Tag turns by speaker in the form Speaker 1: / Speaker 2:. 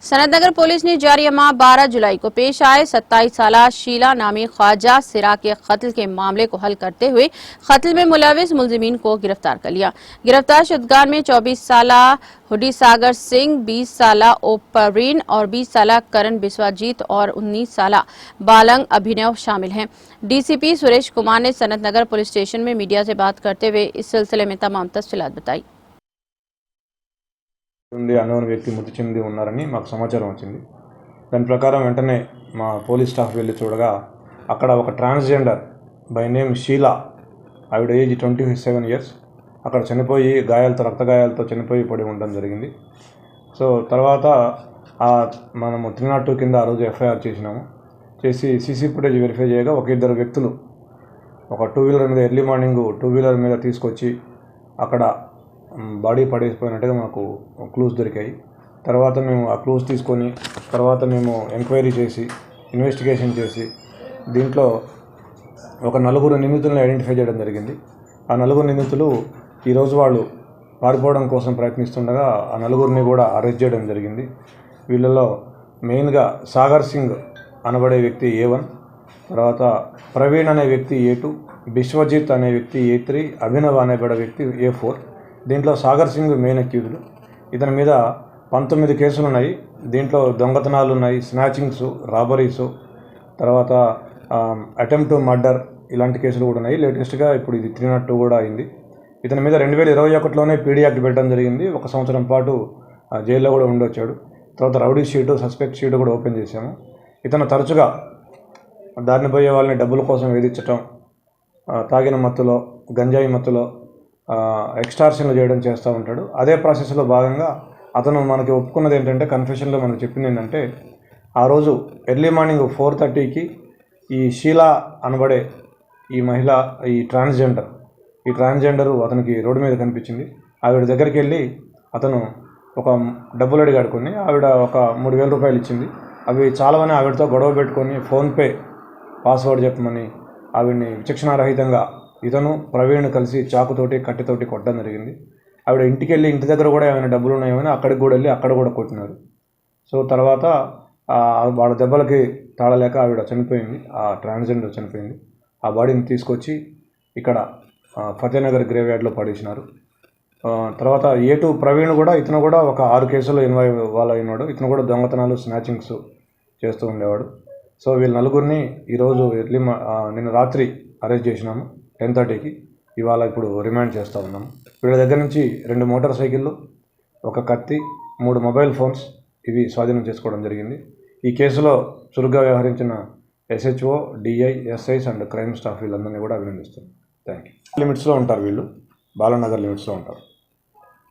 Speaker 1: Sanathnagar police ने जारी माह 12 जुलाई को पेश आए 27 साल शीला नामी ख्वाजा सिरा के कत्ल के मामले को हल करते हुए कत्ल में मुलविस मुलजिमीन को गिरफ्तार कर लिया। गिरफ्तार शुदगान में 24 साल हुडी सागर सिंह, 20 साल ओपरीन और 20 साल करण बिस्वाजीत और 19 साल बालंग अभिनव शामिल हैं। डीसीपी सुरेश कुमार ने सनतनगर पुलिस स्टेशन में मीडिया से बात करते हुए इस सिलसिले में तमाम तफसीलात बताई।
Speaker 2: అన్నోన్ వ్యక్తి మృతి చెంది ఉన్నారని మాకు సమాచారం వచ్చింది। దాని ప్రకారం వెంటనే మా పోలీస్ స్టాఫ్ వెళ్ళి చూడగా అక్కడ ఒక ట్రాన్స్జెండర్ బై నేమ్ షీలా, ఆవిడ ఏజ్ 27 ఇయర్స్, అక్కడ చనిపోయి రక్త గాయాలతో చనిపోయి పడి ఉండడం జరిగింది। సో తర్వాత మనము 302 కింద ఆ రోజు ఎఫ్ఐఆర్ చేసి సీసీ ఫుటేజ్ వెరిఫై చేయగా ఒక ఇద్దరు వ్యక్తులు ఒక 2 వీలర్ మీద ఎర్లీ మార్నింగ్ 2 వీలర్ మీద తీసుకొచ్చి అక్కడ బాడీ పడేసిపోయినట్టుగా మాకు క్లూస్ దొరికాయి। తర్వాత మేము ఆ క్లూస్ తీసుకొని మేము ఎంక్వైరీ చేసి ఇన్వెస్టిగేషన్ చేసి దీంట్లో ఒక 4 నిందితులను ఐడెంటిఫై చేయడం జరిగింది। ఆ 4 నిందితులు ఈరోజు వాళ్ళు పారిపోవడం కోసం ప్రయత్నిస్తుండగా ఆ 4ని కూడా అరెస్ట్ చేయడం జరిగింది। వీళ్ళలో మెయిన్గా సాగర్ సింగ్ అనబడే వ్యక్తి A1, తర్వాత ప్రవీణ్ అనే వ్యక్తి A2, బిశ్వజిత్ అనే వ్యక్తి A3, అభినవ్ అనేబడే వ్యక్తి A4। దీంట్లో సాగర్ సింగ్ మెయిన్ అక్యూజ్డ్। ఇతని మీద 19 కేసులు ఉన్నాయి। దీంట్లో దొంగతనాలు ఉన్నాయి, స్నాచింగ్స్, రాబరీస్, తర్వాత అటెంప్ట్ టు మర్డర్ ఇలాంటి కేసులు కూడా ఉన్నాయి। లేటెస్ట్గా ఇప్పుడు ఇది 302 కూడా అయింది। ఇతని మీద 2021లోనే పీడీ యాక్ట్ పెట్టడం జరిగింది। 1 సంవత్సరం పాటు జైల్లో కూడా ఉండొచ్చాడు। తర్వాత రౌడీ షీటు, సస్పెక్ట్ షీటు కూడా ఓపెన్ చేశాము। ఇతను తరచుగా దారిని పోయే వాళ్ళని డబ్బుల కోసం వేధించటం, తాగిన మత్తులో, గంజాయి మత్తులో ఎక్స్టార్షన్లు చేయడం చేస్తూ ఉంటాడు। అదే ప్రాసెస్లో భాగంగా అతను మనకి ఒప్పుకున్నది ఏంటంటే, కన్ఫెషన్లో మనకు చెప్పింది ఏంటంటే, ఆ రోజు ఎర్లీ మార్నింగ్ 4:30కి ఈ షీలా అనబడే ఈ మహిళ, ఈ ట్రాన్స్జెండరు అతనికి రోడ్డు మీద కనిపించింది। ఆవిడ దగ్గరికి వెళ్ళి అతను ఒక డబ్బులు అడిగాడు కొన్ని, ఆవిడ ఒక 3,000 రూపాయలు ఇచ్చింది। అవి చాలావని ఆవిడతో గొడవ పెట్టుకొని ఫోన్పే పాస్వర్డ్ చెప్పమని ఆవిడ్ని విచక్షణారహితంగా ఇతను ప్రవీణ్ కలిసి చాకుతోటి కట్టెతోటి కొట్టడం జరిగింది। ఆవిడ ఇంటికి వెళ్ళి ఇంటి దగ్గర కూడా ఏమైనా డబ్బులు ఉన్నాయని అక్కడికి కూడా వెళ్ళి అక్కడ కూడా కొట్టినారు। సో తర్వాత వాళ్ళ దెబ్బలకి తాళలేక ఆవిడ చనిపోయింది, ఆ ట్రాన్స్జెండర్ చనిపోయింది। ఆ బాడీని తీసుకొచ్చి ఇక్కడ ఫతేనగర్ గ్రేవ్ యార్డ్లో పడేసినారు। తర్వాత A2 ప్రవీణ్ కూడా, ఇతను కూడా ఒక 6 కేసుల్లో ఇన్వాల్వ్ అయినాడు। ఇతను కూడా దొంగతనాలు, స్నాచింగ్స్ చేస్తూ ఉండేవాడు। సో వీళ్ళ 4ని ఈరోజు నిన్న రాత్రి అరెస్ట్ చేసినాము 10:30కి। ఇవాళ ఇప్పుడు రిమాండ్ చేస్తూ ఉన్నాము। వీళ్ళ దగ్గర నుంచి 2 మోటార్ సైకిళ్ళు, ఒక కత్తి, 3 మొబైల్ ఫోన్స్ ఇవి స్వాధీనం చేసుకోవడం జరిగింది। ఈ కేసులో చురుగ్గా వ్యవహరించిన SHO, DI, SIs and crime staff వీళ్ళందరినీ కూడా అభినందిస్తాం। Thank you. లిమిట్స్లో ఉంటారు వీళ్ళు, బాలనగర్ లిమిట్స్లో ఉంటారు।